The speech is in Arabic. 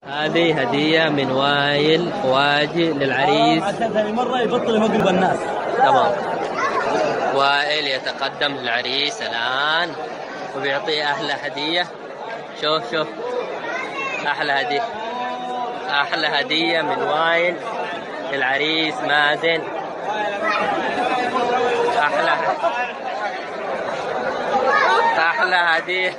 هذه هدية من وائل خواجي للعريس. ثاني مرة يبطل يمقلب الناس. تمام. وائل يتقدم للعريس الآن وبيعطيه أحلى هدية. شوف شوف أحلى هدية، أحلى هدية من وائل للعريس مازن. أحلى هدية.